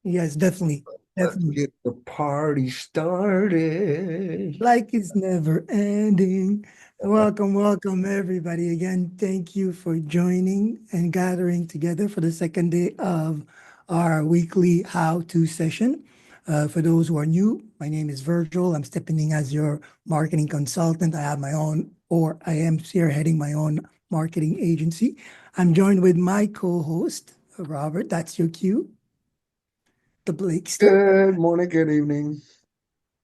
Yes, definitely. Let's Definitely. get the party started. Like it's never ending. Welcome, welcome, everybody. Again, thank you for joining and gathering together for the second day of our weekly how-to session. For those who are new, my name is Virgil. I'm stepping in as your marketing consultant. I have my own, or I am spearheading my own marketing agency. I'm joined with my co-host, Robert. That's your cue, the Blakester. Good morning, good evening.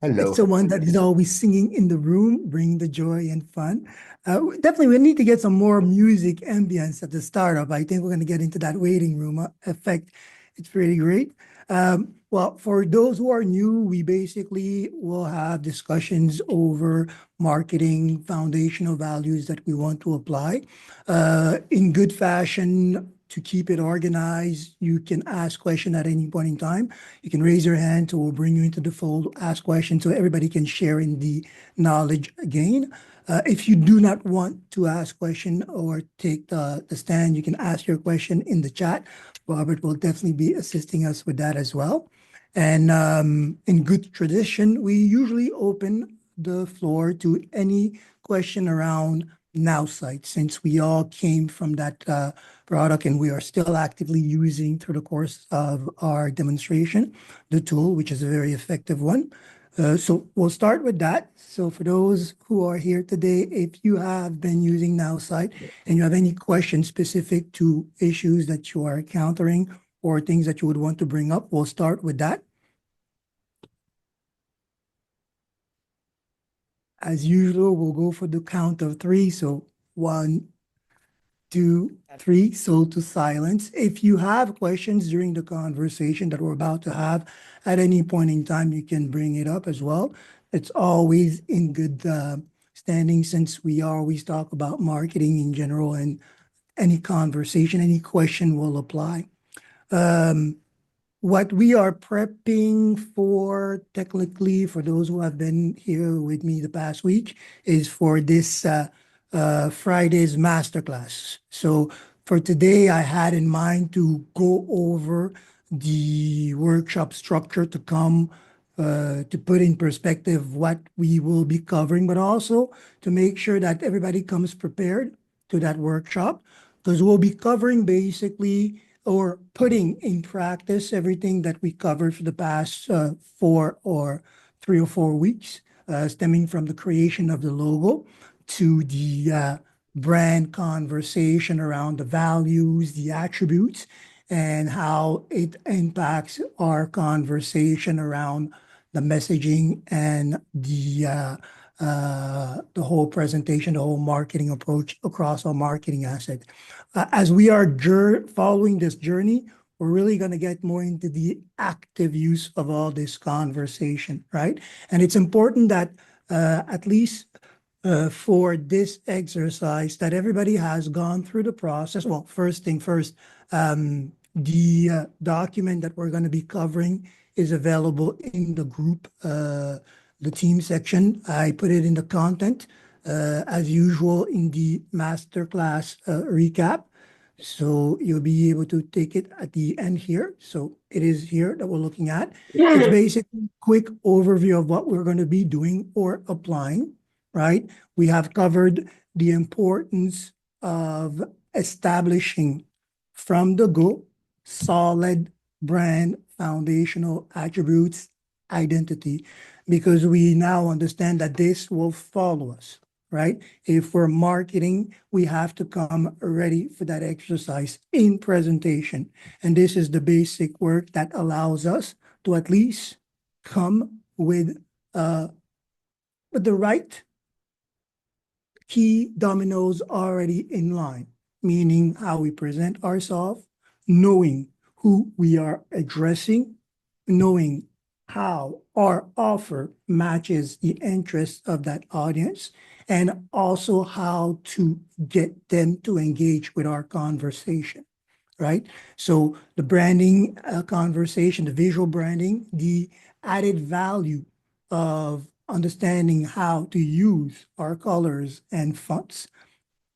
It's Hello. the one that is always singing in the room, bringing the joy and fun. Definitely, we need to get some more music ambience at the startup. I think we're going to get into that waiting room effect. It's really great. Well, for those who are new, we basically will have discussions over marketing foundational values that we want to apply. In good fashion, to keep it organized, you can ask question at any point in time. You can raise your hand, so we'll bring you into the fold, ask questions, so everybody can share in the knowledge gain. If you do not want to ask question or take the stand, you can ask your question in the chat. Robert will definitely be assisting us with that as well. And in good tradition, we usually open the floor to any question around Now Site, since we all came from that product and we are still actively using through the course of our demonstration, the tool, which is a very effective one. So we'll start with that. So for those who are here today, if you have been using NowSite and you have any questions specific to issues that you are encountering or things that you would want to bring up, we'll start with that. As usual, we'll go for the count of three. So 1, 2, 3, so to silence. If you have questions during the conversation that we're about to have at any point in time, you can bring it up as well. It's always in good standing since we always talk about marketing in general and any conversation, any question will apply. What we are prepping for technically, for those who have been here with me the past week, is for this Friday's masterclass. So for today, I had in mind to go over the workshop structure to come to put in perspective what we will be covering, but also to make sure that everybody comes prepared to that workshop because we'll be covering basically or putting in practice everything that we covered for the past 3 or 4 weeks, stemming from the creation of the logo to the brand conversation around the values, the attributes, and how it impacts our conversation around the messaging and the whole presentation, the whole marketing approach across our marketing asset. As we are following this journey, we're really going to get more into the active use of all this conversation, right? And it's important that at least for this exercise that everybody has gone through the process. Well, first thing first, the document that we're going to be covering is available in the group, the team section. I put it in the content, as usual, in the masterclass recap. So you'll be able to take it at the end here. So it is here that we're looking at. It's basically a quick overview of what we're going to be doing or applying, right? We have covered the importance of establishing from the go solid brand foundational attributes identity because we now understand that this will follow us, right? If we're marketing, we have to come ready for that exercise in presentation. And this is the basic work that allows us to at least come with the right key dominoes already in line, meaning how we present ourselves, knowing who we are addressing, knowing how our offer matches the interests of that audience, and also how to get them to engage with our conversation, right? So the branding conversation, the visual branding, the added value of understanding how to use our colors and fonts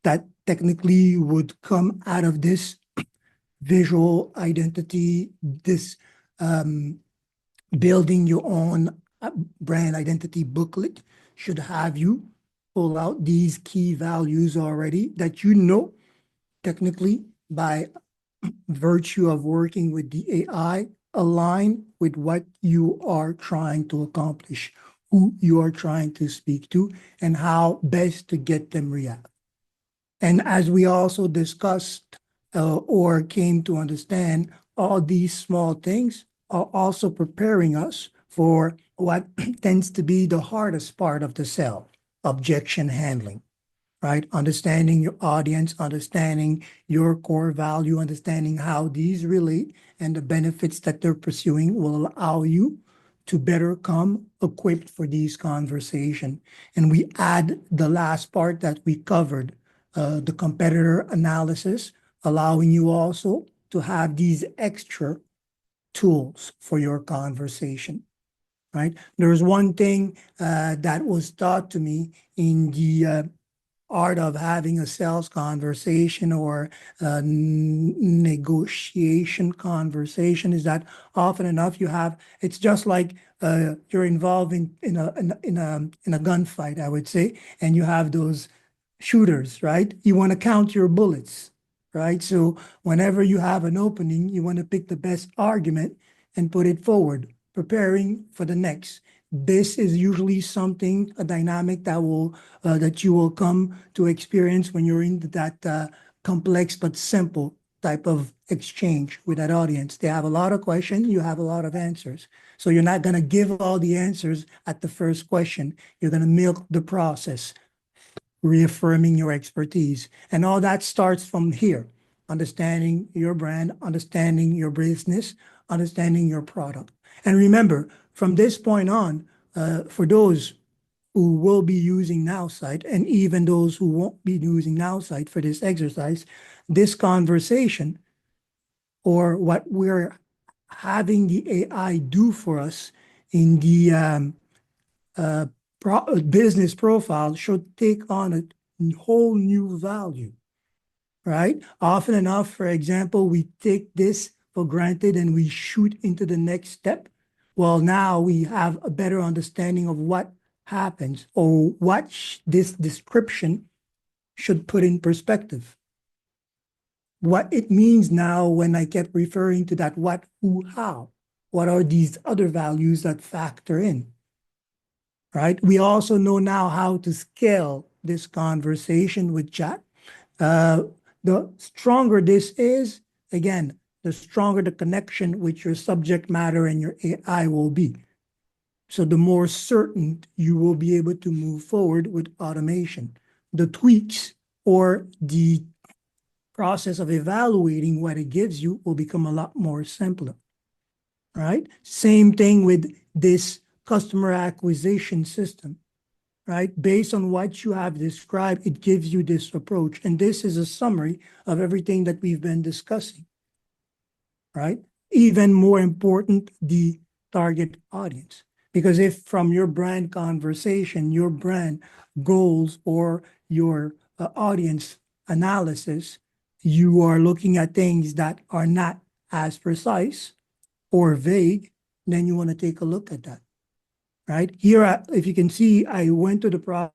that technically would come out of this visual identity, this building your own brand identity booklet should have you pull out these key values already that you know technically by virtue of working with the AI align with what you are trying to accomplish, who you are trying to speak to, and how best to get them react. And as we also discussed or came to understand, all these small things are also preparing us for what tends to be the hardest part of the sell, objection handling, right? Understanding your audience, understanding your core value, understanding how these relate and the benefits that they're pursuing will allow you to better come equipped for these conversations. And we add the last part that we covered, the competitor analysis, allowing you also to have these extra tools for your conversation, right? There's one thing that was taught to me in the art of having a sales conversation or a negotiation conversation is that often enough it's just like you're involved in a gunfight, I would say, and you have those shooters, right? You want to count your bullets, right? So whenever you have an opening, you want to pick the best argument and put it forward, preparing for the next. This is usually something, a dynamic that you will come to experience when you're in that complex but simple type of exchange with that audience. They have a lot of questions, you have a lot of answers. So you're not going to give all the answers at the first question. You're going to milk the process, reaffirming your expertise. And all that starts from here, understanding your brand, understanding your business, understanding your product. And remember, from this point on, for those who will be using NowSite and even those who won't be using NowSite for this exercise, this conversation or what we're having the AI do for us in the business profile should take on a whole new value, right? Often enough, for example, we take this for granted and we shoot into the next step. Well, now we have a better understanding of what happens or what this description should put in perspective. What it means now when I kept referring to that what, who, how. What are these other values that factor in? Right? We also know now how to scale this conversation with chat. The stronger this is, again, the stronger the connection with your subject matter and your AI will be. So the more certain you will be able to move forward with automation. The tweaks or the process of evaluating what it gives you will become a lot more simpler, right? Same thing with this customer acquisition system, right? Based on what you have described, it gives you this approach. And this is a summary of everything that we've been discussing, right? Even more important, the target audience. Because if from your brand conversation, your brand goals, or your audience analysis, you are looking at things that are not as precise or vague, then you want to take a look at that, right? Here, if you can see, I went to the process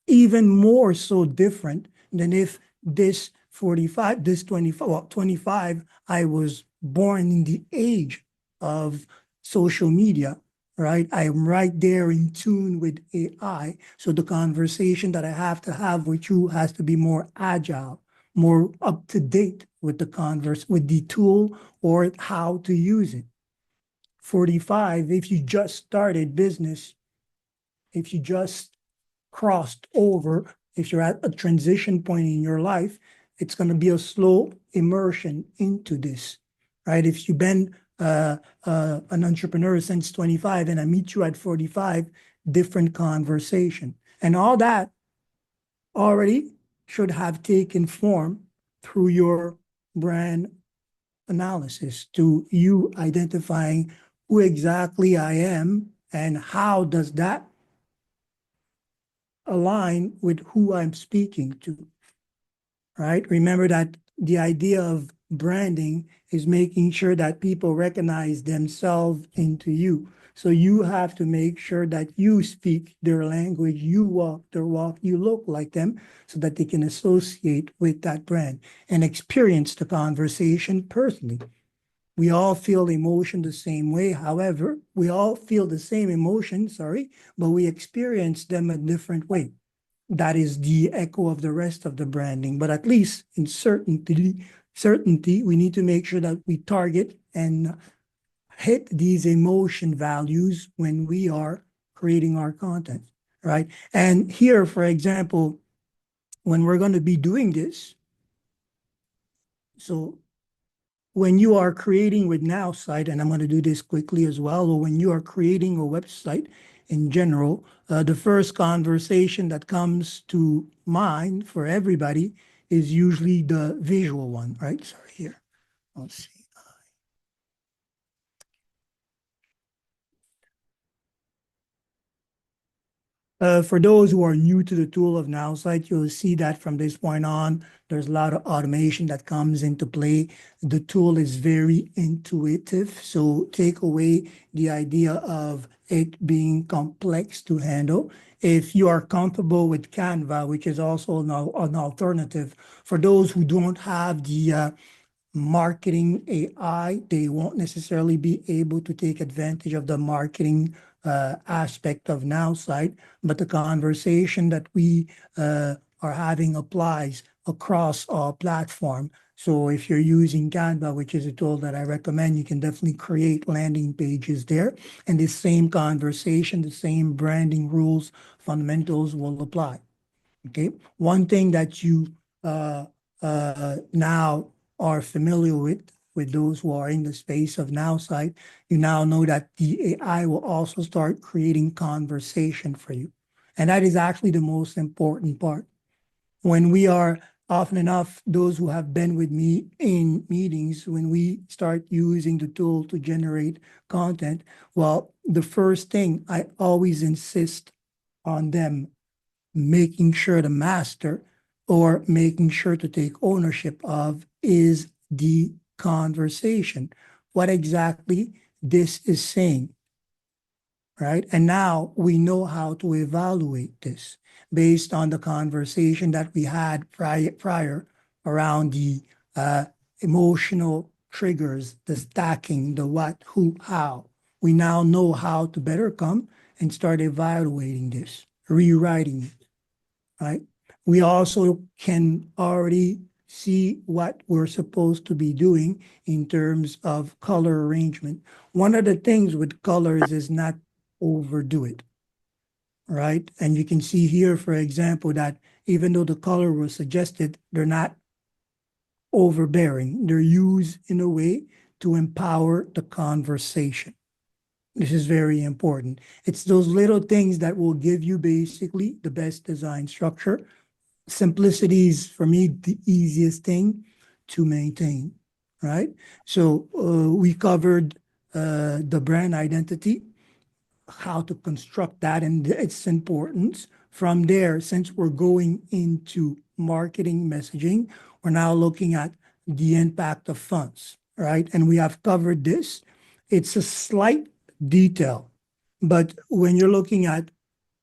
even more so different than if this 45, this 25, well, 25, I was born in the age of social media, right? I'm right there in tune with AI. So the conversation that I have to have with you has to be more agile, more up to date with with the tool or how to use it. 45, if you just started business, if you just crossed over, if you're at a transition point in your life, it's going to be a slow immersion into this, right? If you've been an entrepreneur since 25 and I meet you at 45, different conversation. And all that already should have taken form through your brand analysis, to you identifying who exactly I am and how does that align with who I'm speaking to, right? Remember that the idea of branding is making sure that people recognize themselves into you. So you have to make sure that you speak their language, you walk their walk, you look like them so that they can associate with that brand and experience the conversation personally. We all feel emotion the same way. However, we all feel the same emotion, sorry, but we experience them a different way. That is the echo of the rest of the branding. But at least in certainty, we need to make sure that we target and hit these emotion values when we are creating our content, right? And here, for example, when we're going to be doing this, so when you are creating with Now site, and I'm going to do this quickly as well, or when you are creating a website in general, the first conversation that comes to mind for everybody is usually the visual one, right? Sorry, here. Let's see. For those who are new to the tool of NowSite, you'll see that from this point on, there's a lot of automation that comes into play. The tool is very intuitive, so take away the idea of it being complex to handle. If you are comfortable with Canva, which is also an alternative, for those who don't have the marketing AI, they won't necessarily be able to take advantage of the marketing aspect of NowSite, but the conversation that we are having applies across all platform. So if you're using Canva, which is a tool that I recommend, you can definitely create landing pages there. And the same conversation, the same branding rules, fundamentals will apply. Okay. One thing that you now are familiar with those who are in the space of NowSite, you now know that the AI will also start creating conversation for you. And that is actually the most important part. When we are often enough, those who have been with me in meetings, when we start using the tool to generate content, well, the first thing I always insist on them making sure to master or making sure to take ownership of is the conversation. What exactly this is saying, right? And now we know how to evaluate this based on the conversation that we had prior around the emotional triggers, the stacking, the what, who, how. We now know how to better come and start evaluating this, rewriting it, right? We also can already see what we're supposed to be doing in terms of color arrangement. One of the things with colors is not overdo it, right? And you can see here, for example, that even though the color was suggested, they're not overbearing. They're used in a way to empower the conversation. This is very important. It's those little things that will give you basically the best design structure. Simplicity is, for me, the easiest thing to maintain, right? So we covered the brand identity, how to construct that and its importance. From there, since we're going into marketing messaging, we're now looking at the impact of funds, right? And we have covered this. It's a slight detail, but when you're looking at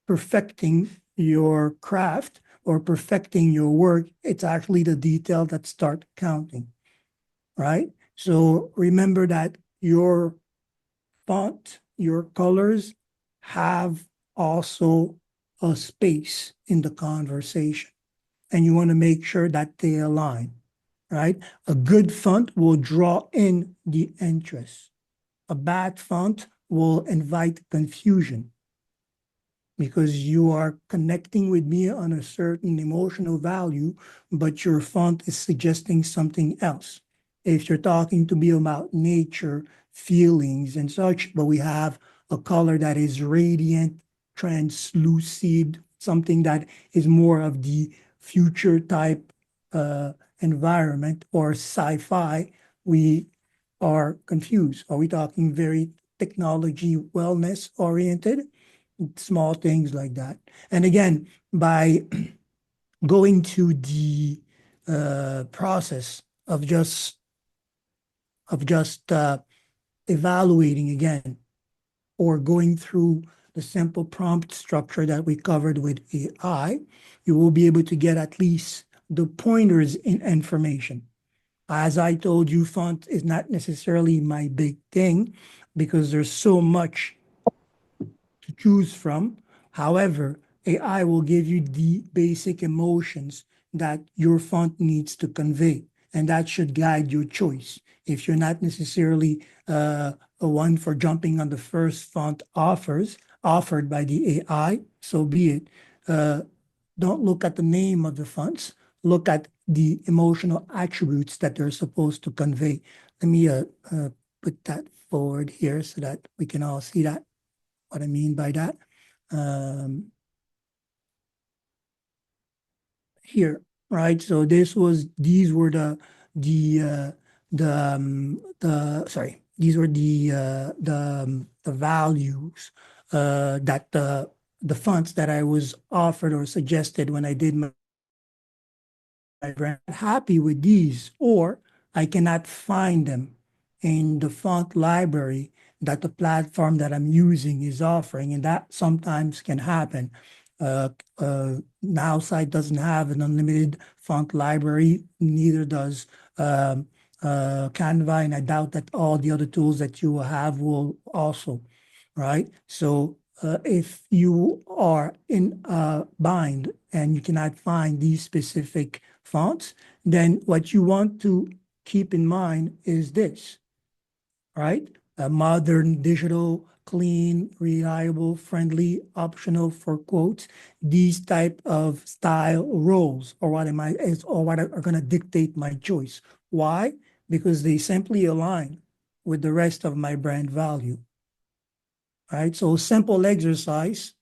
perfecting your craft or perfecting your work, it's actually the detail that start counting, right? So remember that your font, your colors have also a space in the conversation. And you want to make sure that they align, right? A good font will draw in the interest. A bad font will invite confusion because you are connecting with me on a certain emotional value, but your font is suggesting something else. if you're talking to be about nature, feelings and such, but we have a color that is radiant, translucid, something that is more of the future type environment or sci-fi, we are confused. Are we talking very technology wellness oriented? Small things like that. And again, by going to the process of just evaluating again or going through the simple prompt structure that we covered with AI, you will be able to get at least the pointers in information. As I told you, font is not necessarily my big thing because there's so much to choose from. However, AI will give you the basic emotions that your font needs to convey, and that should guide your choice. If you're not necessarily a one for jumping on the first font offered by the AI, so be it. Uh, don't look at the name of the fonts. Look at the emotional attributes that they're supposed to convey. Let me put that forward here so that we can all see that what I mean by that. Um, Here, right? So these were these were the values that the fonts that I was offered or suggested when I did my brand. Happy with these, or I cannot find them in the font library that the platform that I'm using is offering, and that sometimes can happen. Now site doesn't have an unlimited font library, neither does Canva, and I doubt that all the other tools that you will have will also, right? So if you are in a bind and you cannot find these specific fonts, then what you want to keep in mind is this, right? A modern, digital, clean, reliable, friendly, optional for quotes. These type of style roles or what are going to dictate my choice. Why? Because they simply align with the rest of my brand value, right? So simple exercise,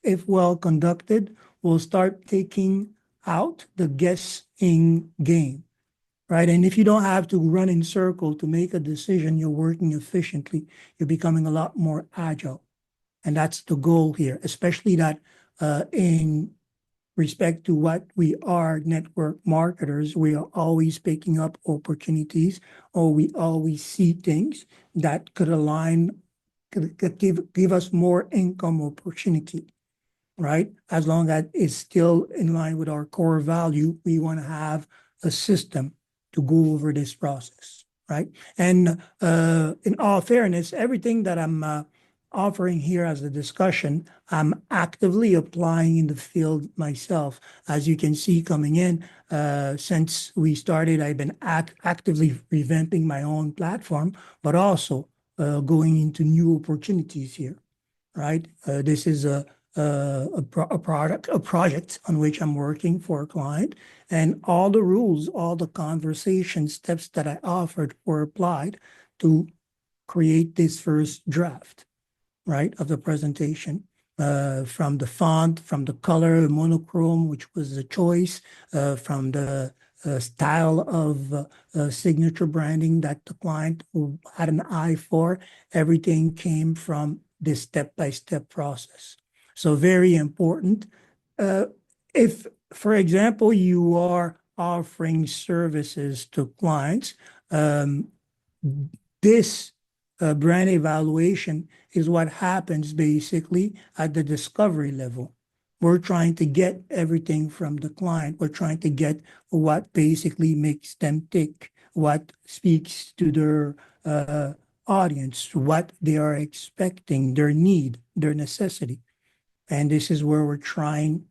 if well conducted, will start taking out the guessing game, right? And if you don't have to run in circle to make a decision, you're working efficiently. You're becoming a lot more agile. And that's the goal here, especially that in respect to what we are network marketers, we are always picking up opportunities or we always see things that could align, could give us more income opportunity, right? As long as it's still in line with our core value, we want to have a system to go over this process, right? And in all fairness, everything that I'm offering here as a discussion, I'm actively applying in the field myself. As you can see coming in, since we started, I've been actively revamping my own platform, but also going into new opportunities here, right? This is a project on which I'm working for a client, and all the rules, all the conversation steps that I offered were applied to create this first draft, right, of the presentation. From the font, from the color, monochrome, which was the choice, from the style of signature branding that the client had an eye for. Everything came from this step-by-step process. So very important. Uh, if, for example, you are offering services to clients, this brand evaluation is what happens basically at the discovery level. We're trying to get everything from the client. We're trying to get what basically makes them tick, what speaks to their audience, what they are expecting, their need, their necessity. And this is where we're trying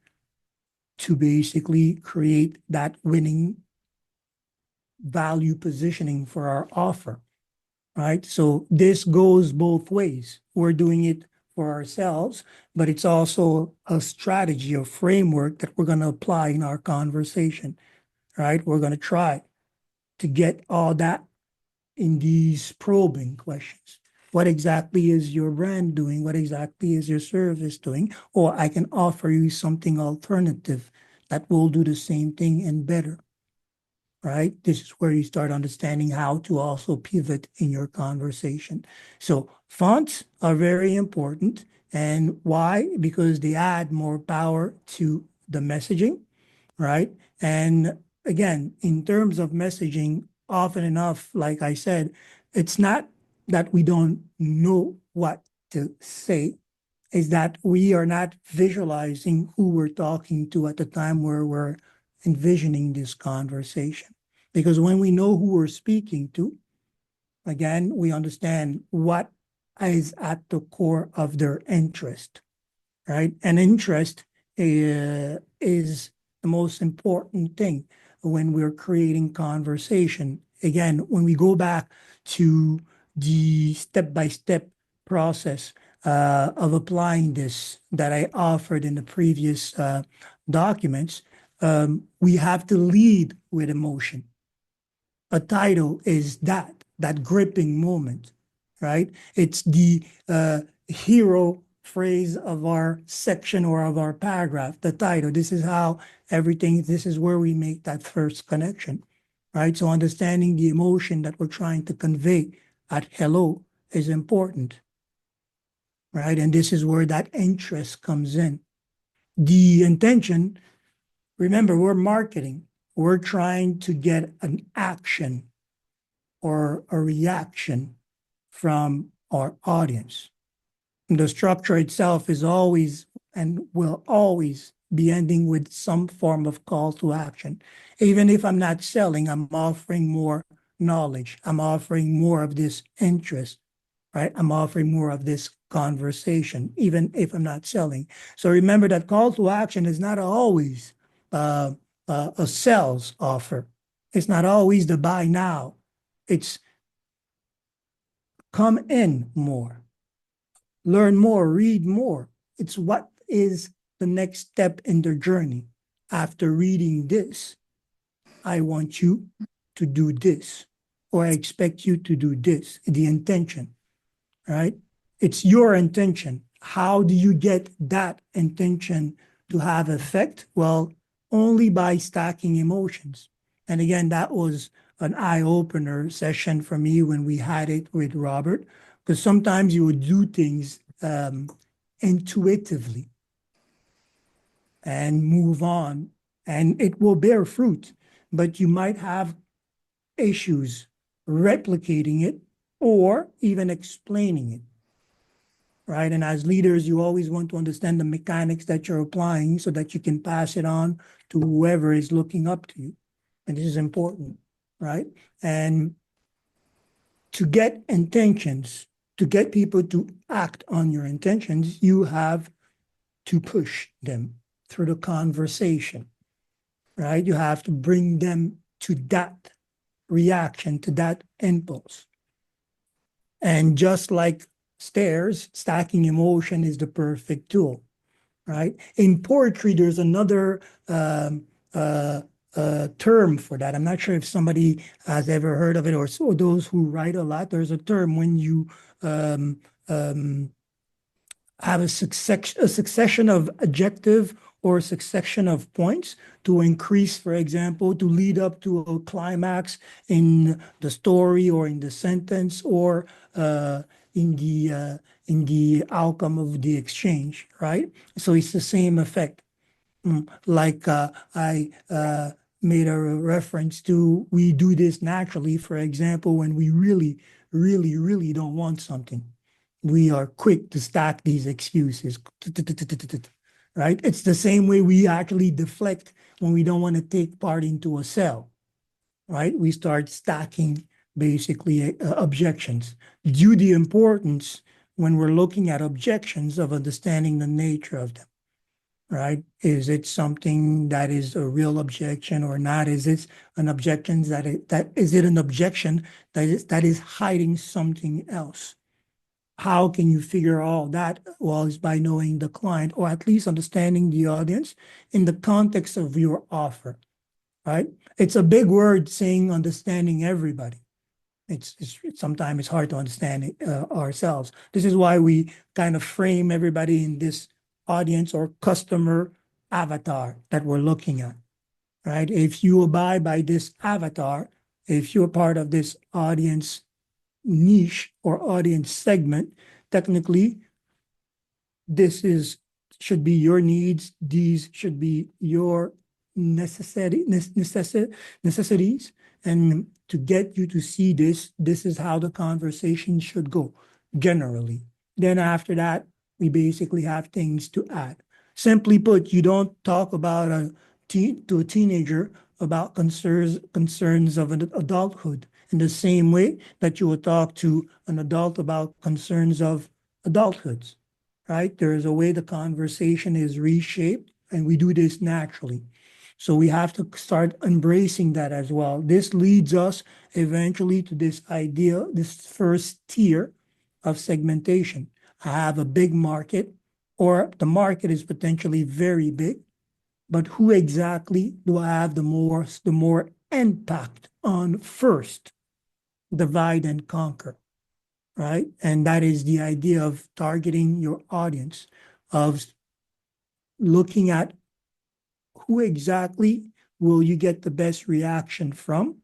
to basically create that winning value positioning for our offer, right? So this goes both ways. We're doing it for ourselves, but it's also a strategy, a framework that we're going to apply in our conversation, right? We're going to try to get all that in these probing questions. What exactly is your brand doing? What exactly is your service doing? Or I can offer you something alternative that will do the same thing and better, right? This is where you start understanding how to also pivot in your conversation. So fonts are very important. And why? Because they add more power to the messaging, right? And again, in terms of messaging, often enough, like I said, it's not that we don't know what to say, is that we are not visualizing who we're talking to at the time where we're envisioning this conversation. Because when we know who we're speaking to, again, we understand what is at the core of their interest, right? And interest is the most important thing when we're creating conversation. Again, when we go back to the step-by-step process of applying this that I offered in the previous documents, we have to lead with emotion. A title is that gripping moment, right? It's the hero phrase of our section or of our paragraph, the title. This is how everything, this is where we make that first connection, right? So understanding the emotion that we're trying to convey at hello is important, right? And this is where that interest comes in. The intention, remember, we're marketing. We're trying to get an action or a reaction from our audience. The structure itself is always and will always be ending with some form of call to action. Even if I'm not selling, I'm offering more knowledge. I'm offering more of this interest, right? I'm offering more of this conversation, even if I'm not selling. So remember that call to action is not always a sales offer. It's not always the buy now. It's come in more, learn more, read more. It's what is the next step in their journey. After reading this, I want you to do this, or I expect you to do this, the intention, right? It's your intention. How do you get that intention to have effect? Well, only by stacking emotions. And again, that was an eye-opener session for me when we had it with Robert, because sometimes you would do things intuitively and move on, and it will bear fruit, but you might have issues replicating it or even explaining it, right? And as leaders, you always want to understand the mechanics that you're applying so that you can pass it on to whoever is looking up to you. And this is important, right? And to get intentions, to get people to act on your intentions, you have to push them through the conversation, right? You have to bring them to that reaction, to that impulse. And just like stairs, stacking emotion is the perfect tool, right? In poetry, there's another term for that. I'm not sure if somebody has ever heard of it, or so those who write a lot. There's a term when you um, um, have a succession of adjective or a succession of points to increase, for example, to lead up to a climax in the story or in the sentence or in the outcome of the exchange, right? So it's the same effect. Like I made a reference to, we do this naturally, for example, when we really, really, really don't want something. We are quick to stack these excuses, right? It's the same way we actually deflect when we don't want to take part into a cell, right? We start stacking basically objections. Due the importance when we're looking at objections of understanding the nature of them, right? Is it something that is a real objection or not? Is it an objection that is it an objection that is hiding something else? How can you figure all that? Well, it's by knowing the client or at least understanding the audience in the context of your offer. right? It's a big word saying understanding everybody. It's sometimes it's hard to understand it, ourselves. This is why we kind of frame everybody in this audience or customer avatar that we're looking at, right? If you abide by this avatar, if you're part of this audience niche or audience segment, technically this is should be your needs. These should be your necessities. And to get you to see this, this is how the conversation should go generally. Then after that, we basically have things to add. Simply put, you don't talk about to a teenager about concerns of an adulthood in the same way that you would talk to an adult about concerns of adulthoods, right? There is a way the conversation is reshaped, and we do this naturally. So we have to start embracing that as well. This leads us eventually to this idea, this first tier of segmentation. I have a big market, or the market is potentially very big, but who exactly do I have the more impact on first? Divide and conquer, right? And that is the idea of targeting your audience, of looking at who exactly will you get the best reaction from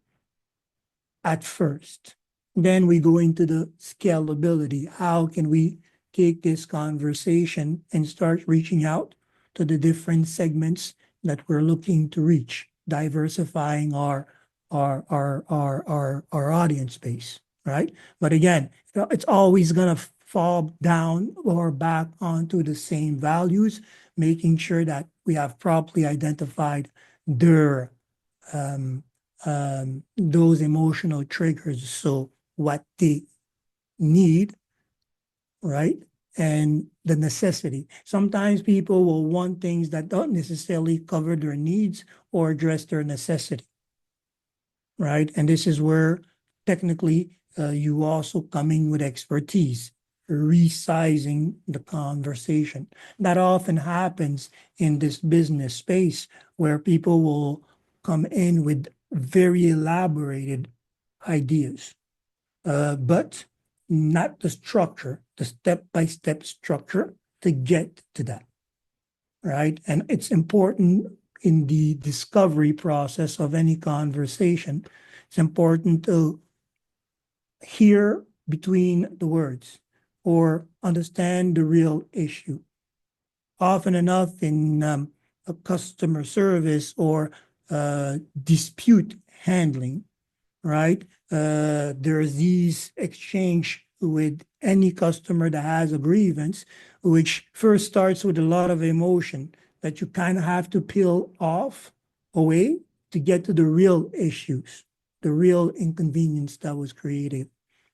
at first. Then we go into the scalability. How can we take this conversation and start reaching out to the different segments that we're looking to reach, diversifying our audience base, right? But again, it's always going to fall down or back onto the same values, making sure that we have properly identified their those emotional triggers. So what they need, right? And the necessity. Sometimes people will want things that don't necessarily cover their needs or address their necessity, right? And this is where technically you also coming with expertise, resizing the conversation. That often happens in this business space where people will come in with very elaborated ideas, but not the structure, the step-by-step structure to get to that, right? And it's important in the discovery process of any conversation. It's important to hear between the words or understand the real issue. Often enough in a customer service or dispute handling, right? There's these exchange with any customer that has a grievance, which first starts with a lot of emotion that you kind of have to peel off away to get to the real issues, the real inconvenience that was created,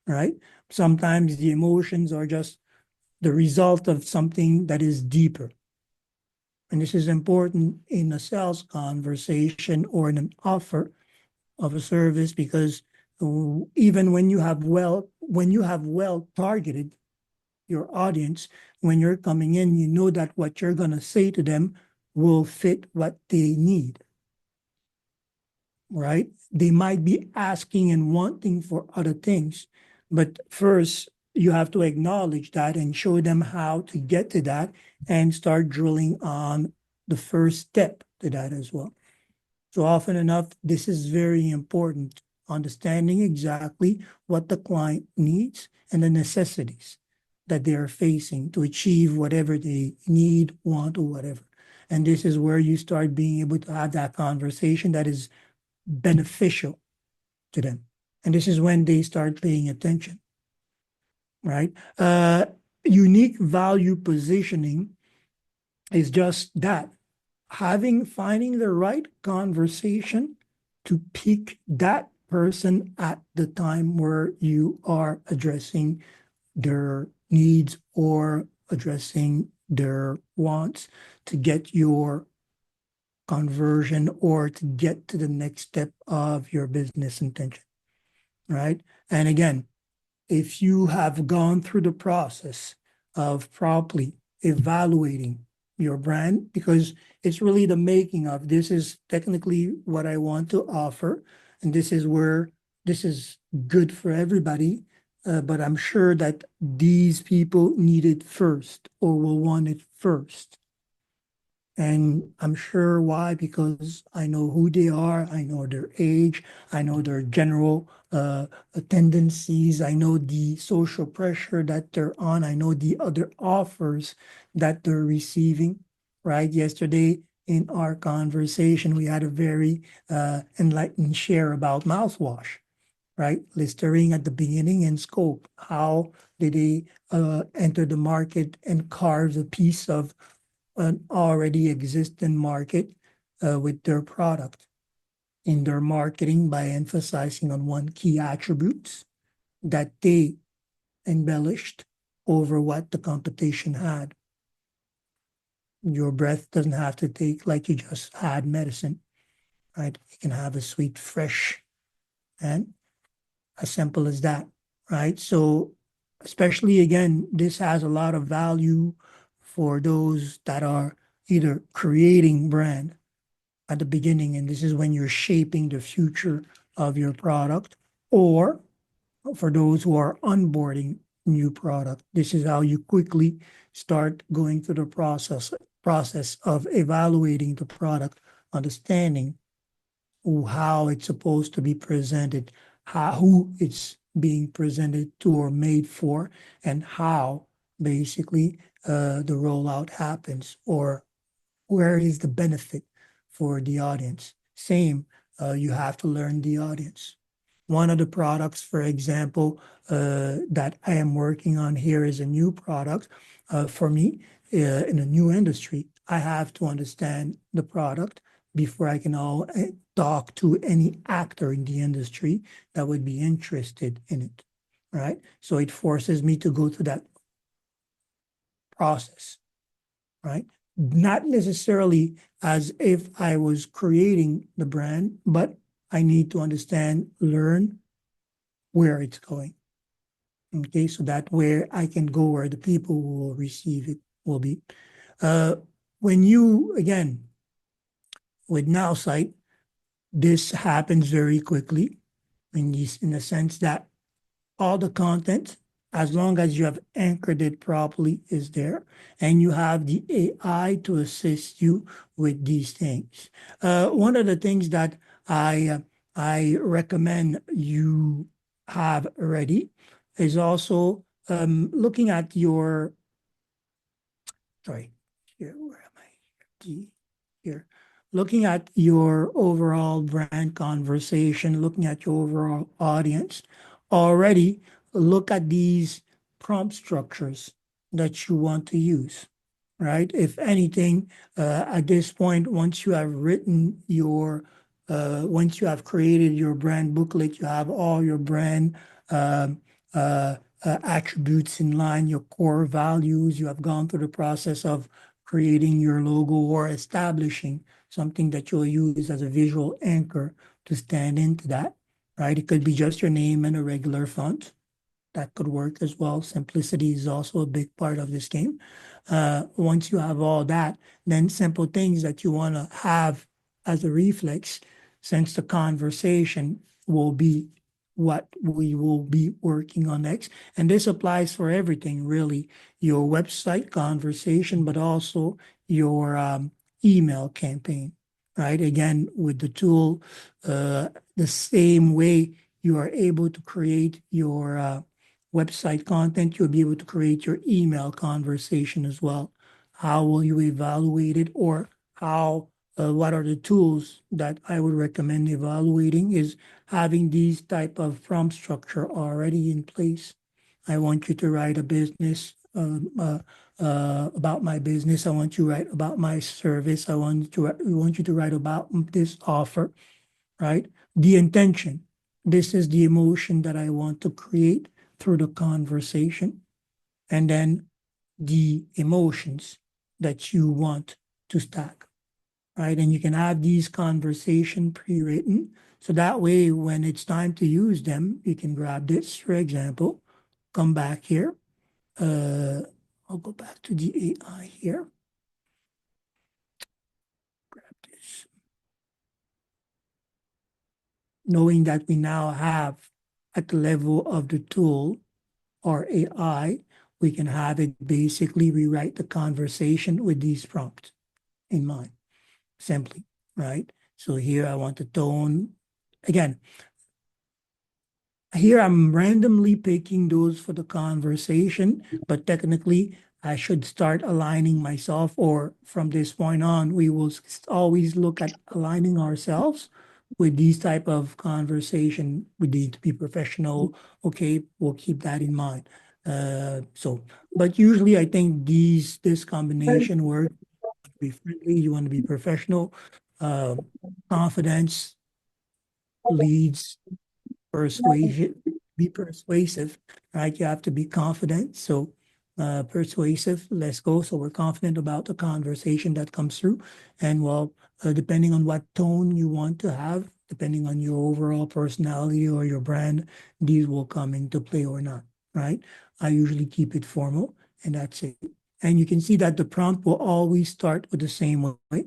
right? Sometimes the emotions are just the result of something that is deeper. And this is important in a sales conversation or in an offer of a service because even when you have well targeted your audience, when you're coming in, you know that what you're going to say to them will fit what they need, right? They might be asking and wanting for other things, but first you have to acknowledge that and show them how to get to that and start drilling on the first step to that as well. So often enough, this is very important, understanding exactly what the client needs and the necessities that they are facing to achieve whatever they need, want, or whatever. And this is where you start being able to have that conversation that is beneficial to them. And this is when they start paying attention, right? Unique value positioning is just that, finding the right conversation to pick that person at the time where you are addressing their needs or addressing their wants to get your conversion or to get to the next step of your business intention, right? And again, if you have gone through the process of properly evaluating your brand, because it's really the making of this is technically what I want to offer, and this is where this is good for everybody. But I'm sure that these people need it first or will want it first. And I'm sure why, because I know who they are, I know their age, I know their general tendencies, I know the social pressure that they're on, I know the other offers that they're receiving, right? Yesterday in our conversation, we had a very enlightened share about mouthwash, right? Listerine at the beginning and scope. How did they enter the market and carve a piece of an already existing market with their product in their marketing by emphasizing on one key attributes that they embellished over what the competition had. Your breath doesn't have to take like you just had medicine, right? You can have a sweet, fresh, and as simple as that, right? So, especially again, this has a lot of value for those that are either creating brand at the beginning, and this is when you're shaping the future of your product, or for those who are onboarding new product, this is how you quickly start going through the process of evaluating the product, understanding how it's supposed to be presented, who it's being presented to or made for, and how basically the rollout happens, or where is the benefit for the audience. Same, you have to learn the audience. One of the products, for example, that I am working on here is a new product for me in a new industry. I have to understand the product before I can talk to any actor in the industry that would be interested in it, right? So it forces me to go through that process, right? Not necessarily as if I was creating the brand, but I need to understand, learn where it's going. Okay, so that where I can go where the people who will receive it will be. Uh, when you, again, with NowSite, this happens very quickly in the sense that all the content, as long as you have anchored it properly, is there, and you have the AI to assist you with these things. One of the things that I recommend you have ready is also looking at your, sorry, here, where am I? Here. Looking at your overall brand conversation, looking at your overall audience, already look at these prompt structures that you want to use, right? If anything, at this point, once you have written your, once you have created your brand booklet, you have all your brand um, attributes in line, your core values, you have gone through the process of creating your logo or establishing something that you'll use as a visual anchor to stand into that, right? It could be just your name and a regular font. That could work as well. Simplicity is also a big part of this game. Once you have all that, then simple things that you want to have as a reflex, since the conversation will be what we will be working on next. And this applies for everything, really, your website conversation, but also your email campaign, right? Again, with the tool, the same way you are able to create your website content, you'll be able to create your email conversation as well. How will you evaluate it, or how, what are the tools that I would recommend evaluating is having these type of prompt structure already in place. I want you to write a business about my business. I want you to write about my service. I want you to write about this offer, right? The intention. This is the emotion that I want to create through the conversation, and then the emotions that you want to stack, right? And you can have these conversation pre-written. So that way, when it's time to use them, you can grab this, for example, come back here. Uh, I'll go back to the AI here. knowing that we now have at the level of the tool or AI, we can have it basically rewrite the conversation with these prompts in mind, simply, right? So here I want the tone. Again, here I'm randomly picking those for the conversation, but technically I should start aligning myself, or from this point on, we will always look at aligning ourselves with these type of conversation. We need to be professional. Okay, we'll keep that in mind. But usually I think this combination works. Be friendly, you want to be professional. Uh, Confidence leads persuasion, be persuasive, right? You have to be confident. So persuasive, let's go. So we're confident about the conversation that comes through. And well, depending on what tone you want to have, depending on your overall personality or your brand, these will come into play or not, right? I usually keep it formal and that's it. And you can see that the prompt will always start with the same way.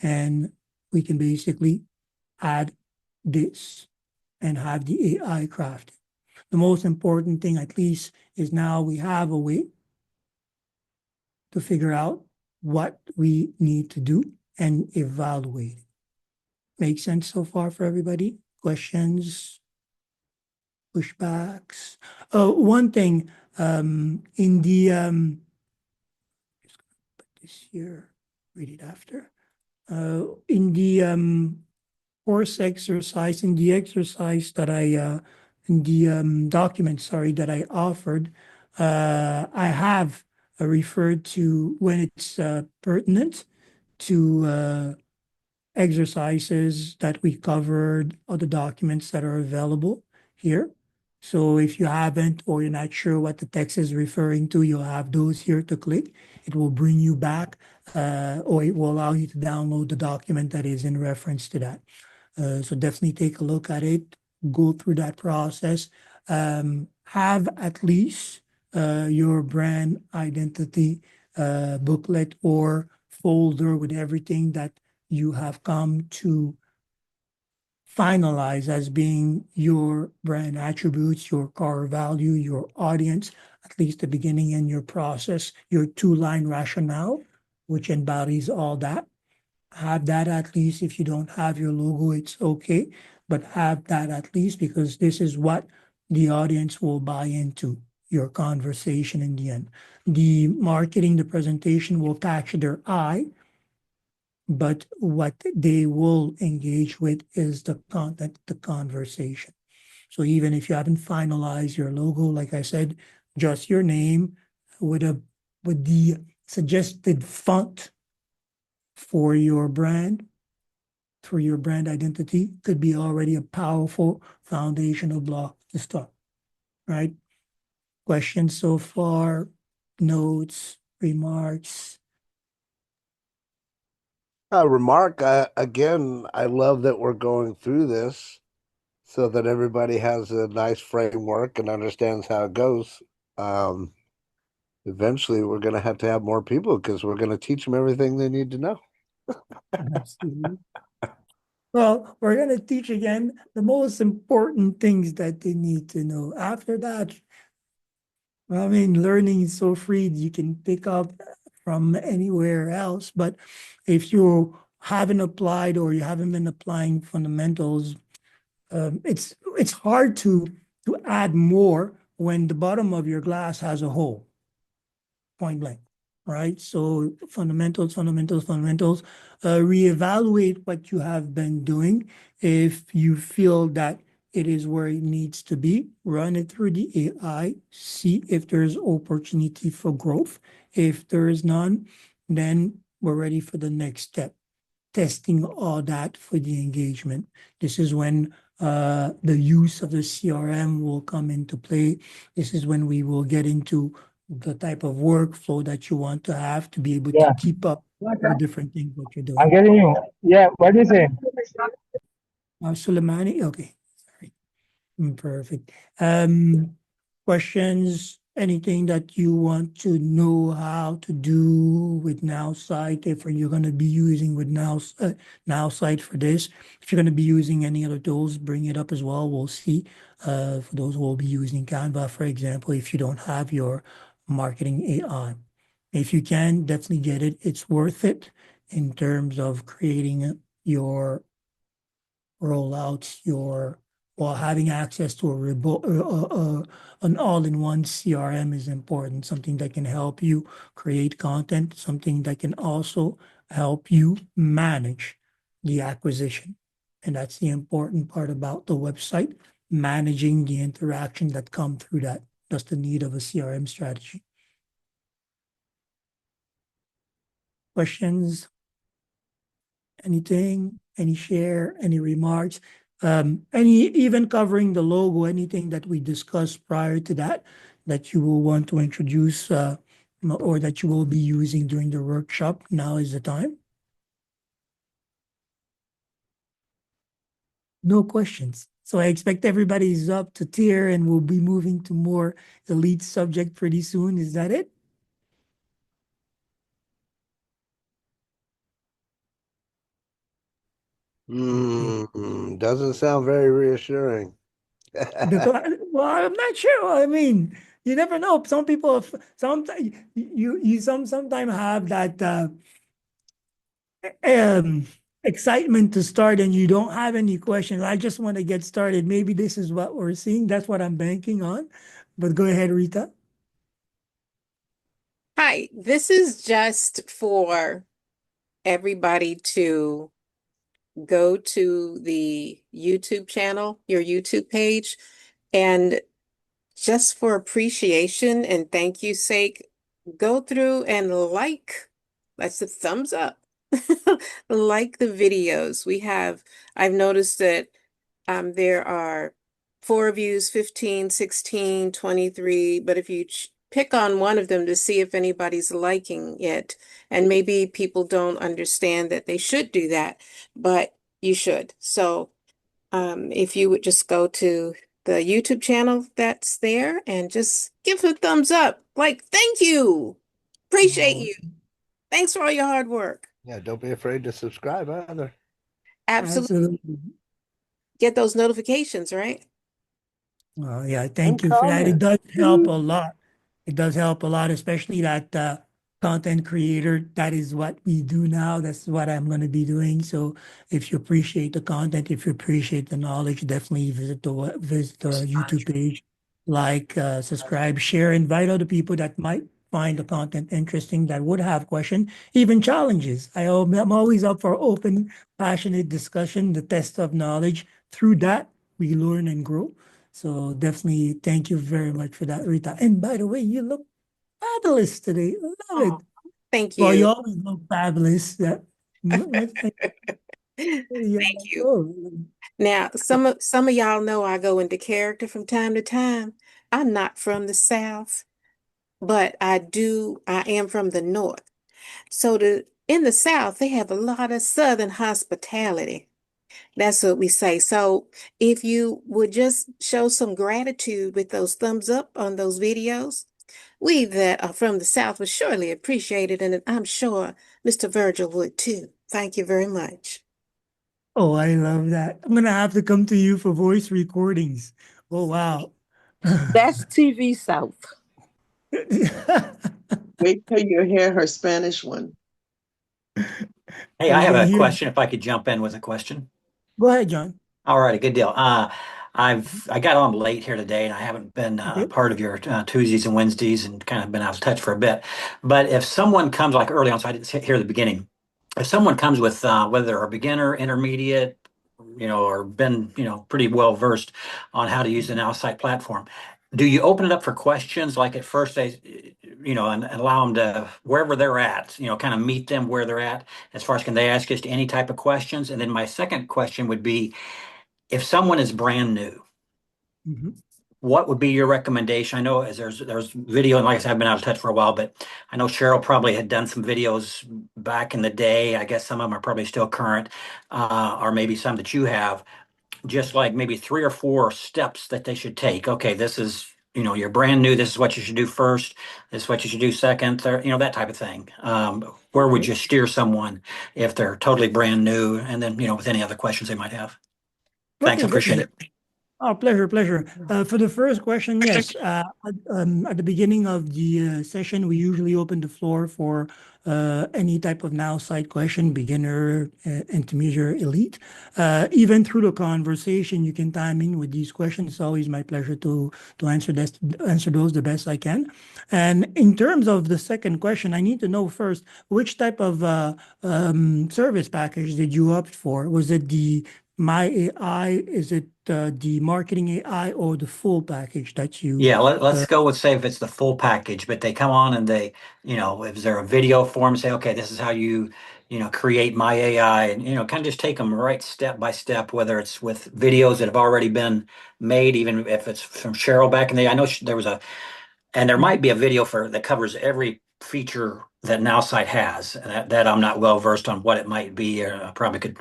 And we can basically add this and have the AI crafted. The most important thing, at least, is now we have a way to figure out what we need to do and evaluate it. Make sense so far for everybody? Questions, pushbacks? One thing in the just put this here, read it after. In the course exercise, in the exercise that in the document, sorry, that I offered, I have referred to when it's pertinent to exercises that we covered, other documents that are available here. So if you haven't or you're not sure what the text is referring to, you'll have those here to click. It will bring you back or it will allow you to download the document that is in reference to that. So definitely take a look at it, go through that process, have at least your brand identity booklet or folder with everything that you have come to finalize as being your brand attributes, your core value, your audience, at least the beginning in your process, your two-line rationale, which embodies all that. Have that at least. If you don't have your logo, it's okay, but have that at least because this is what the audience will buy into, your conversation in the end. The marketing, the presentation will catch their eye, but what they will engage with is the content, the conversation. So even if you haven't finalized your logo, like I said, just your name with the suggested font for your brand, for your brand identity, could be already a powerful foundational block to start, right? Questions so far, notes, remarks. Remark, again, I love that we're going through this so that everybody has a nice framework and understands how it goes. Eventually, we're going to have more people because we're going to teach them everything they need to know. Absolutely. Well, we're going to teach again the most important things that they need to know. After that, I mean, learning is so free, you can pick up from anywhere else. But if you haven't applied or you haven't been applying fundamentals, it's hard to add more when the bottom of your glass has a hole, point blank, right? So fundamentals, fundamentals, fundamentals. Reevaluate what you have been doing. If you feel that it is where it needs to be, run it through the AI, see if there's opportunity for growth. If there is none, then we're ready for the next step, testing all that for the engagement. This is when the use of the CRM will come into play. This is when we will get into the type of workflow that you want to have to be able to Yeah, keep up with different things that you're I'm doing. getting you. Yeah, what do you say? Suleimani, okay, sorry. Perfect. Questions, anything that you want to know how to do with NowSite, if you're going to be using with NowSite for this. If you're going to be using any other tools, bring it up as well. We'll see. For those who will be using Canva, for example, if you don't have your marketing AI. If you can, definitely get it. It's worth it in terms of creating your rollouts, your while having access to an all-in-one CRM is important, something that can help you create content, something that can also help you manage the acquisition. And that's the important part about the website, managing the interaction that come through that. That's the need of a CRM strategy. Questions? Anything, any share, any remarks, any even covering the logo, anything that we discussed prior to that that you will want to introduce or that you will be using during the workshop. Now is the time. No questions. So I expect everybody's up to tier and we'll be moving to more elite subject pretty soon. Is that it? Okay. Doesn't sound very reassuring. Well, I'm not sure. I mean, you never know. Some people, sometimes you sometimes have that um, excitement to start, and you don't have any questions. I just want to get started. Maybe this is what we're seeing. That's what I'm banking on. But go ahead, Rita. Hi, this is just for everybody to go to the YouTube channel, your YouTube page, and just for appreciation and thank you sake, go through and that's a thumbs up, like the videos. I've noticed that there are 4 views, 15, 16, 23, but if you pick on one of them to see if anybody's liking it, and maybe people don't understand that they should do that, but you should. So if you would just go to the YouTube channel that's there and just give a thumbs up, like, thank you, appreciate Oh, you, thanks for all your hard work. Yeah, don't be afraid to subscribe either. Absolutely. absolutely. Get those notifications, right? Well, yeah, And thank you for that. It comment. does help a lot. It does help a lot, especially that content creator. That is what we do now. That's what I'm going to be doing. So if you appreciate the content, if you appreciate the knowledge, definitely visit the YouTube page, like, subscribe, share, invite other people that might find the content interesting, that would have questions, even challenges. I'm always up for open, passionate discussion, the test of knowledge. Through that, we learn and grow. So definitely thank you very much for that, Rita. And by the way, you look fabulous today. Love Oh, it. thank Well, you you. always look fabulous. Yeah. Thank you. Oh, Now, some of y'all know I go into character from time to time. I'm not from the South, but I am from the North. So in the South, they have a lot of Southern hospitality. That's what we say. So if you would just show some gratitude with those thumbs up on those videos, we that are from the South would surely appreciate it, and I'm sure Mr. Virgil would too. Thank you very much. oh, I love that. I'm gonna have to come to you for voice recordings. Oh, wow. That's TV South. Wait till you hear her Spanish one. Hey, Are I we have gonna a hear? question if I could jump in with a question. Go ahead, John. All righty, good deal. I got on late here today, and I haven't been Okay. part of your Tuesdays and Wednesdays, and kind of been out of touch for a bit. But if someone comes like early on, so I didn't hear the beginning. If someone comes with whether they're a beginner, intermediate, or been pretty well versed on how to use the Now Site platform, do you open it up for questions like at first they, and allow them to wherever they're at, kind of meet them where they're at as far as can they ask us any type of questions? And then my second question would be if someone is brand new, Mhm. what would be your recommendation? I know as there's video, and like I said, I've been out of touch for a while, but I know Cheryl probably had done some videos back in the day. I guess some of them are probably still current, or maybe some that you have, just like maybe 3 or 4 steps that they should take. Okay, this is you're brand new, this is what you should do first, this is what you should do second, third, that type of thing. Where would you steer someone if they're totally brand new? And then, with any other questions they might have. Thanks, I Okay, appreciate definitely. it. Oh, pleasure, pleasure. For the first question, yes. At the beginning of the session, we usually open the floor for any type of now site question, beginner, intermediate, elite. Even through the conversation, you can time in with these questions. It's always my pleasure to answer those the best I can. And in terms of the second question, I need to know first which type of service package did you opt for? Was it the My AI? Is it the marketing AI or the full package that you? Yeah, let's go with say if it's the full package, but they come on and they, if there a video form, say, okay, this is how you, create my AI, and kind of just take them right step by step, whether it's with videos that have already been made, even if it's from Cheryl back in the, I know there was and there might be a video that covers every feature that NowSite has, and that I'm not well versed on what it might be, or I probably could,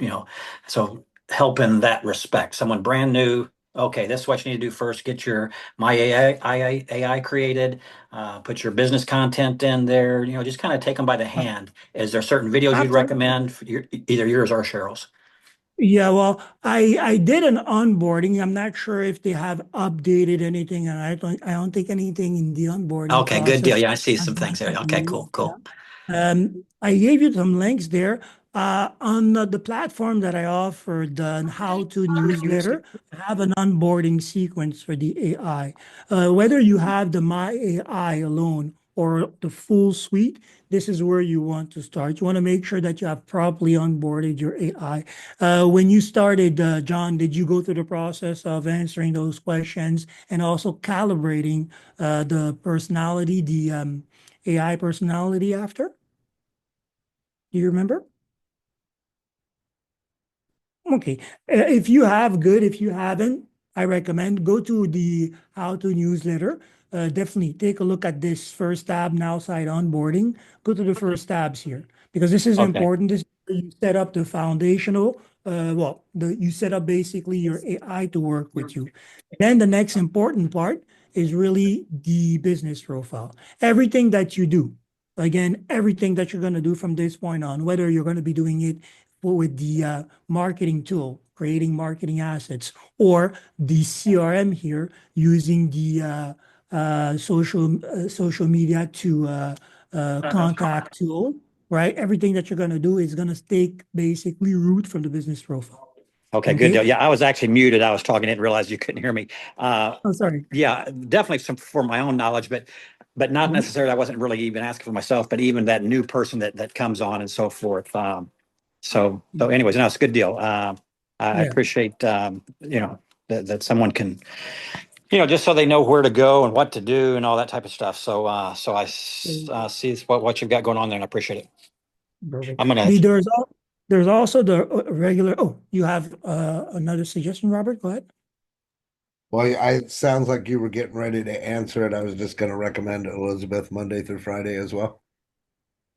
so help in that respect. Someone brand new, okay, this is what you need to do first. Get your My AI created, put your business content in there, just kind of take them by the hand. Is there certain videos you'd Absolutely. recommend, either yours or Cheryl's? Yeah, well, I did an onboarding. I'm not sure if they have updated anything, and I don't think anything in the onboarding Okay, good deal. process. Yeah, I see some things there. Okay, cool, Yeah. cool. I gave you some links there. On the platform that I offered, the how-to newsletter, I have an onboarding sequence for the AI. Whether you have the My AI alone or the full suite, this is where you want to start. You want to make sure that you have properly onboarded your AI. When you started, John, did you go through the process of answering those questions and also calibrating the personality, the AI personality after? Do you remember? Okay. If you have, good. If you haven't, I recommend go to the How to newsletter. Definitely take a look at this first tab, Now Site Onboarding. Go to the first tabs here because this is Okay. important. This is where you set up the foundational. You set up basically your AI to work with you. Then the next important part is really the business profile. Everything that you do, again, everything that you're going to do from this point on, whether you're going to be doing it with the marketing tool, creating marketing assets, or the CRM here using the social media to contact tool, right? Everything that you're going to do is going to take basically root from the business profile. Okay, good Okay. deal. Yeah, I was actually muted. I was talking, didn't realize you couldn't hear me. Oh, sorry. Yeah, definitely some for my own knowledge, but not necessarily. I wasn't really even asking for myself, but even that new person that comes on and so forth. So anyways, no, it's a good deal. I Yeah. appreciate that someone can just so they know where to go and what to do and all that type of stuff. So I see what you've got going on there, and I appreciate it. Perfect. I'm gonna. There's also the regular. Oh, you have another suggestion, Robert? Go ahead. Well, it sounds like you were getting ready to answer it. I was just going to recommend Elizabeth Monday through Friday as well.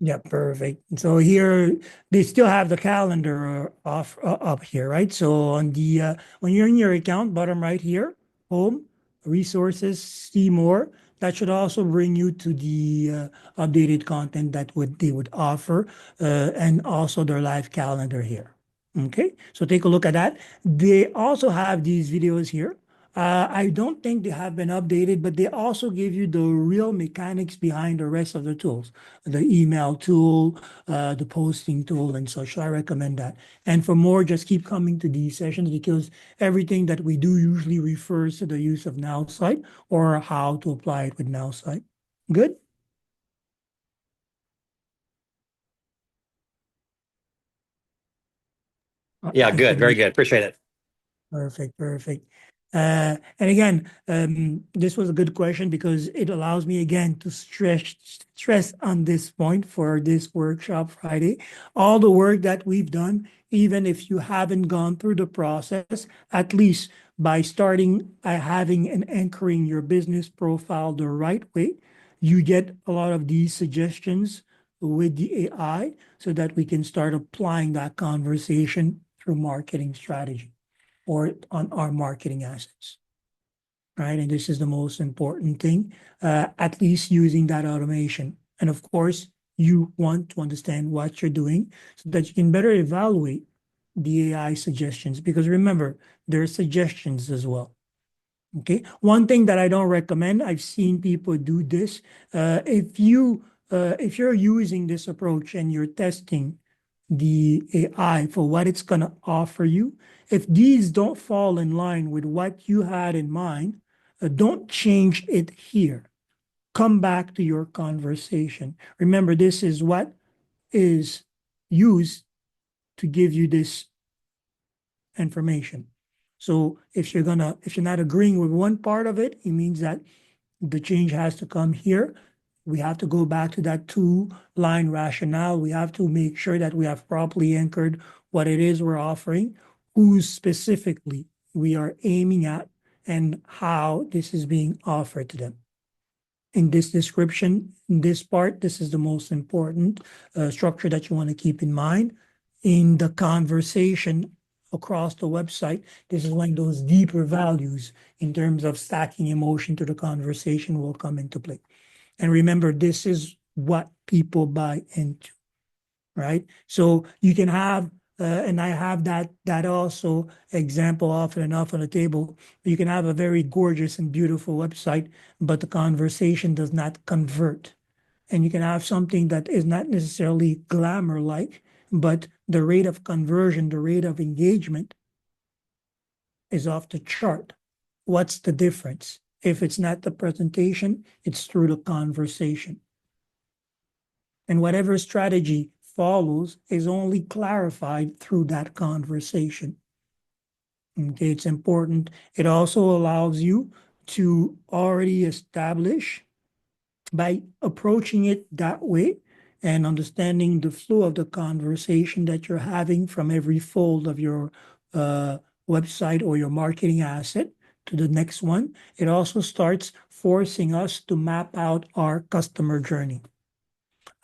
Yeah, perfect. So here they still have the calendar off up here, right? So on the when you're in your account, bottom right here, home, resources, see more. That should also bring you to the updated content that they would offer, and also their live calendar here. Okay, so take a look at that. They also have these videos here. I don't think they have been updated, but they also give you the real mechanics behind the rest of the tools, the email tool, the posting tool, and such. So I recommend that. And for more, just keep coming to these sessions because everything that we do usually refers to the use of NowSite or how to apply it with NowSite. Good? Yeah, If good, it very was good. Appreciate it. perfect, perfect. And again, this was a good question because it allows me again to stress on this point for this workshop Friday. All the work that we've done, even if you haven't gone through the process, at least by starting having and anchoring your business profile the right way, you get a lot of these suggestions with the AI so that we can start applying that conversation through marketing strategy or on our marketing assets. right? And this is the most important thing, at least using that automation. And of course, you want to understand what you're doing so that you can better evaluate the AI suggestions. Because remember, there are suggestions as well. Okay. One thing that I don't recommend, I've seen people do this. If you're using this approach and you're testing the AI for what it's going to offer you, if these don't fall in line with what you had in mind, don't change it here. Come back to your conversation. Remember, this is what is used to give you this information. So if you're not agreeing with one part of it, it means that the change has to come here. We have to go back to that two-line rationale. We have to make sure that we have properly anchored what it is we're offering, who specifically we are aiming at, and how this is being offered to them. In this description, in this part, this is the most important structure that you want to keep in mind. In the conversation across the website, this is when those deeper values in terms of stacking emotion to the conversation will come into play. And remember, this is what people buy into, right? So you can have, and I have that also example often enough on the table. You can have a very gorgeous and beautiful website, but the conversation does not convert. And you can have something that is not necessarily glamour-like, but the rate of conversion, the rate of engagement is off the chart. What's the difference? If it's not the presentation, it's through the conversation. And whatever strategy follows is only clarified through that conversation. Okay, it's important. It also allows you to already establish, by approaching it that way and understanding the flow of the conversation that you're having from every fold of your website or your marketing asset to the next one, it also starts forcing us to map out our customer journey.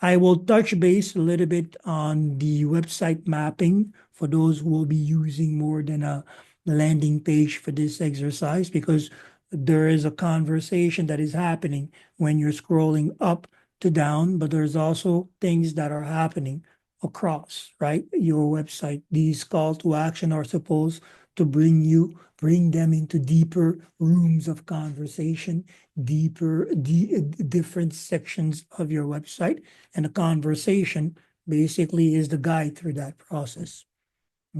I will touch base a little bit on the website mapping for those who will be using more than a landing page for this exercise, because there is a conversation that is happening when you're scrolling up to down, but there's also things that are happening across, right? Your website. These call to action are supposed to bring them into deeper rooms of conversation, different sections of your website. And the conversation basically is the guide through that process.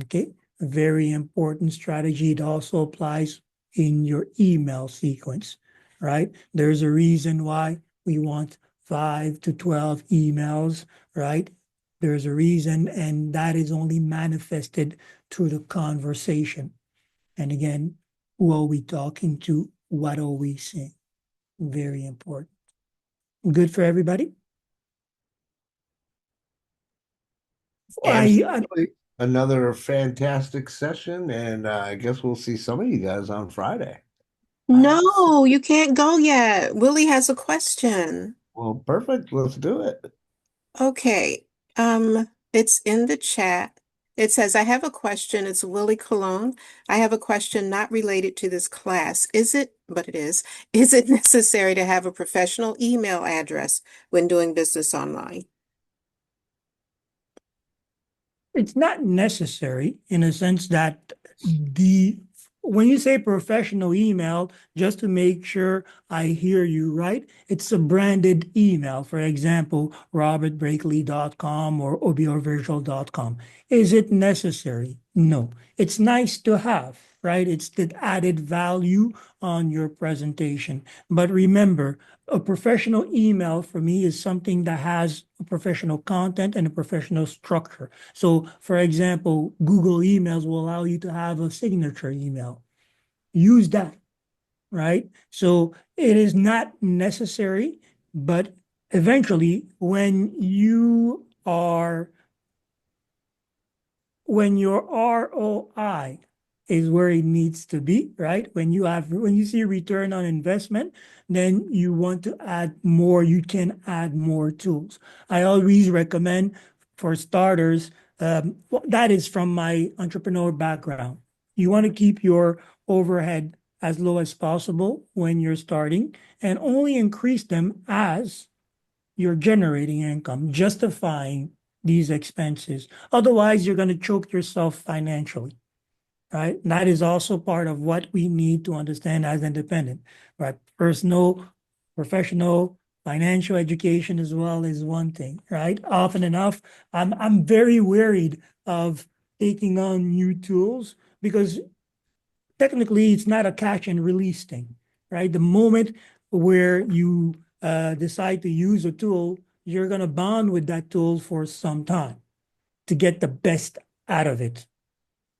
Okay, a very important strategy. It also applies in your email sequence, right? There's a reason why we want 5 to 12 emails, right? There's a reason, and that is only manifested through the conversation. And again, who are we talking to? What are we saying? Very important. Good for everybody? Absolutely. Another fantastic session, and I guess we'll see some of you guys on Friday. No, you can't go yet. Willie has a question. Well, perfect. Let's do it. Okay. It's in the chat. It says, I have a question. It's Willie Cologne. I have a question not related to this class. But it is it necessary to have a professional email address when doing business online? It's not necessary in a sense that when you say professional email, just to make sure I hear you right, it's a branded email. For example, robertbrakely.com or obrvirgile.com. Is it necessary? No. It's nice to have, right? It's the added value on your presentation. But remember, a professional email for me is something that has a professional content and a professional structure. So, for example, Google emails will allow you to have a signature email. Use that, right? So it is not necessary, but eventually when your ROI is where it needs to be, right? When you see return on investment, then you want to add more, you can add more tools. I always recommend for starters, that is from my entrepreneur background. You want to keep your overhead as low as possible when you're starting and only increase them as you're generating income, justifying these expenses. Otherwise, you're going to choke yourself financially, right? And that is also part of what we need to understand as independent, right? Personal, professional, financial education as well is one thing, right? Often enough, I'm very worried of taking on new tools because technically it's not a catch and release thing, right? The moment where you decide to use a tool, you're going to bond with that tool for some time to get the best out of it,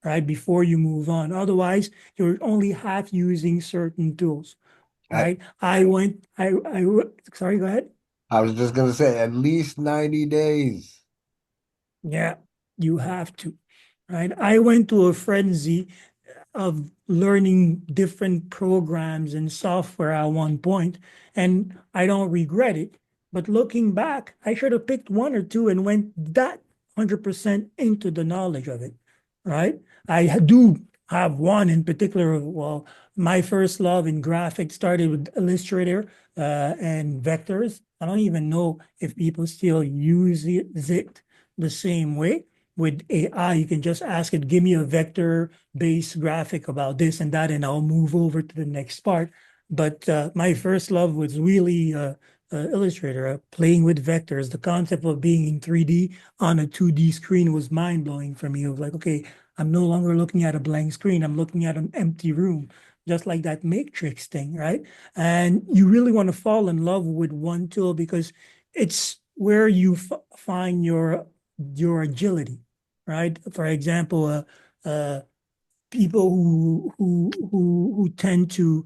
right? Before you move on. Otherwise, you're only half using certain tools, right? Sorry, go ahead. I was just gonna say at least 90 days. Yeah, you have to, right? I went to a frenzy of learning different programs and software at one point, and I don't regret it. But looking back, I should have picked one or two and went that 100% into the knowledge of it, right? Do have one in particular. Well, my first love in graphics started with Illustrator and vectors. I don't even know if people still use it the same way. With AI, you can just ask it, give me a vector-based graphic about this and that, and I'll move over to the next part. But my first love was really Illustrator, playing with vectors. The concept of being in 3D on a 2D screen was mind-blowing for me. It was like, okay, I'm no longer looking at a blank screen. I'm looking at an empty room, just like that Matrix thing, right? And you really want to fall in love with one tool because it's where you find your agility, right? For example, people who tend to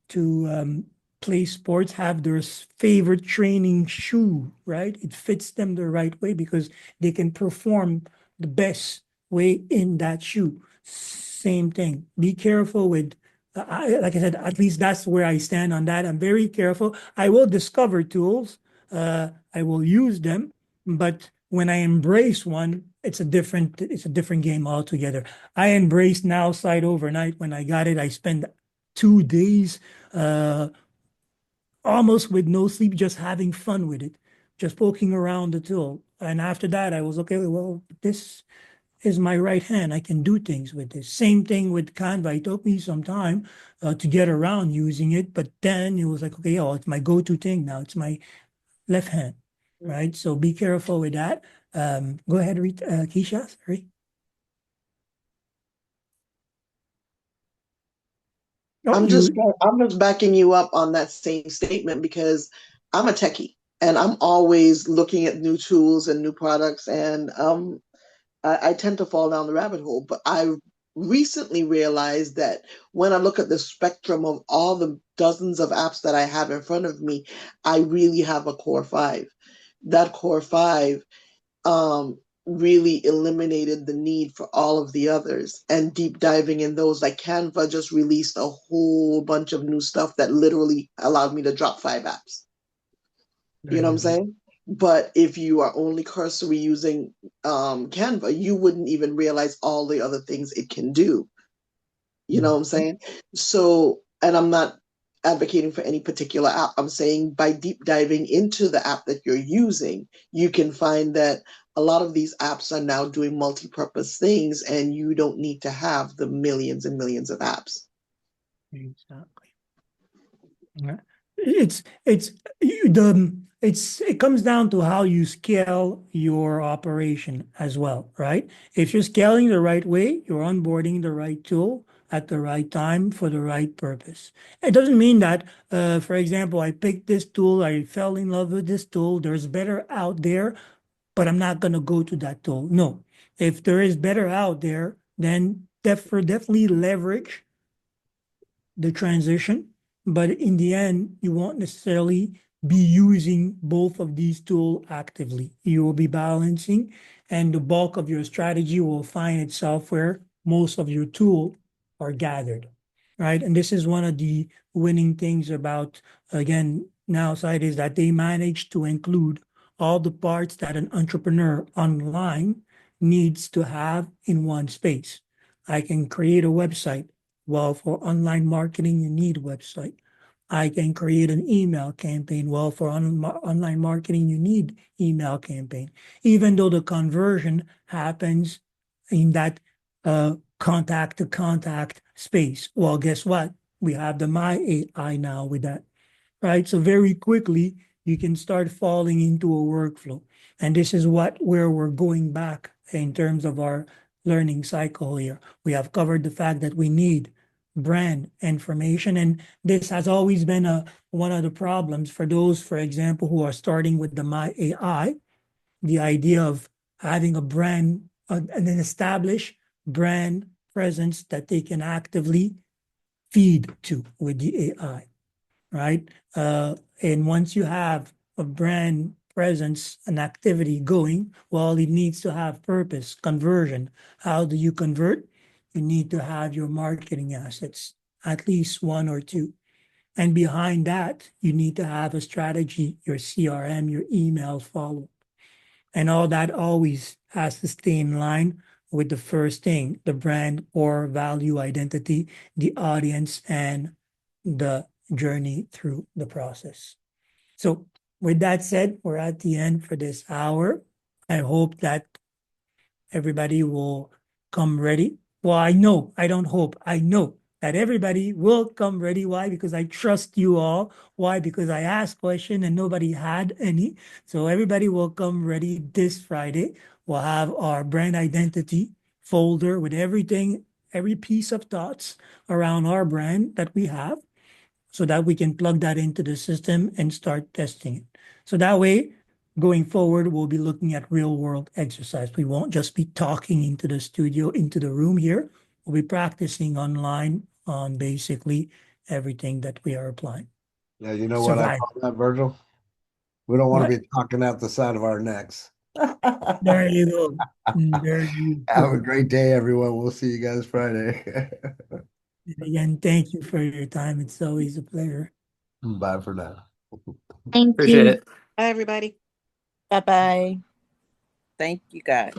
to play sports have their favorite training shoe, right? It fits them the right way because they can perform the best way in that shoe. Same thing. Be careful with. Like I said, at least that's where I stand on that. I'm very careful. I will discover tools. I will use them, but when I embrace one, it's a different game altogether. I embraced Now Site overnight. When I got it, I spent 2 days almost with no sleep, just having fun with it, just poking around the tool. And after that, I was okay, well, this is my right hand. I can do things with this. Same thing with Canva. It took me some time to get around using it, but then it was like, okay, oh, it's my go-to thing now. It's my left hand, right? So be careful with that. Go ahead, Keisha. Sorry. Oh, I'm just backing you up on that same statement because I'm a techie and I'm always looking at new tools and new products, and I tend to fall down the rabbit hole. But I recently realized that when I look at the spectrum of all the dozens of apps that I have in front of me, I really have a core five. That core five really eliminated the need for all of the others, and deep diving in those, like Canva just released a whole bunch of new stuff that literally allowed me to drop 5 apps. You know what I'm saying? But if you are only cursory using Canva, you wouldn't even realize all the other things it can do. You know what I'm saying? So, and I'm not advocating for any particular app. I'm saying by deep diving into the app that you're using, you can find that a lot of these apps are now doing multi-purpose things, and you don't need to have the millions and millions of apps. Exactly. Yeah. It comes down to how you scale your operation as well, right? If you're scaling the right way, you're onboarding the right tool at the right time for the right purpose. It doesn't mean that, for example, I picked this tool, I fell in love with this tool, there's better out there, but I'm not going to go to that tool. No, if there is better out there, then definitely leverage the transition, but in the end, you won't necessarily be using both of these tools actively. You will be balancing, and the bulk of your strategy will find itself where most of your tools are gathered, right? And this is one of the winning things about, again, Nowsite is that they manage to include all the parts that an entrepreneur online needs to have in one space. I can create a website Well, for online marketing, you need website. I can create an email campaign. Well, for online marketing, you need email campaign. Even though the conversion happens in that contact to contact space. Well, guess what? We have the My AI now with that, right? So very quickly, you can start falling into a workflow. And this is where we're going back in terms of our learning cycle here. We have covered the fact that we need brand information. And this has always been one of the problems for those, for example, who are starting with the My AI, the idea of having a brand, an established brand presence that they can actively feed to with the AI, right? And once you have a brand presence, an activity going, well, it needs to have purpose, conversion. How do you convert? You need to have your marketing assets, at least one or two. And behind that, you need to have a strategy, your CRM, your email follow. And all that always has to stay in line with the first thing, the brand or value identity, the audience, and the journey through the process. So with that said, we're at the end for this hour. I hope that everybody will come ready. Well, I don't hope, I know that everybody will come ready. Why? Because I trust you all. Why? Because I asked questions and nobody had any. So everybody will come ready this Friday. We'll have our brand identity folder with everything, every piece of thoughts around our brand that we have, so that we can plug that into the system and start testing it. So that way, going forward, we'll be looking at real world exercise. We won't just be talking into the studio, into the room here. We'll be practicing online on basically everything that we are applying. Yeah, you know what I Survive. call that, Virgil? We don't want What? to be talking out the side of our necks. There you go. There you Have go. a great day, everyone. We'll see you guys Friday. And again, thank you for your time. It's always a pleasure. Bye for now. Thank Appreciate you. it. Bye, everybody. Bye bye. Thank you guys.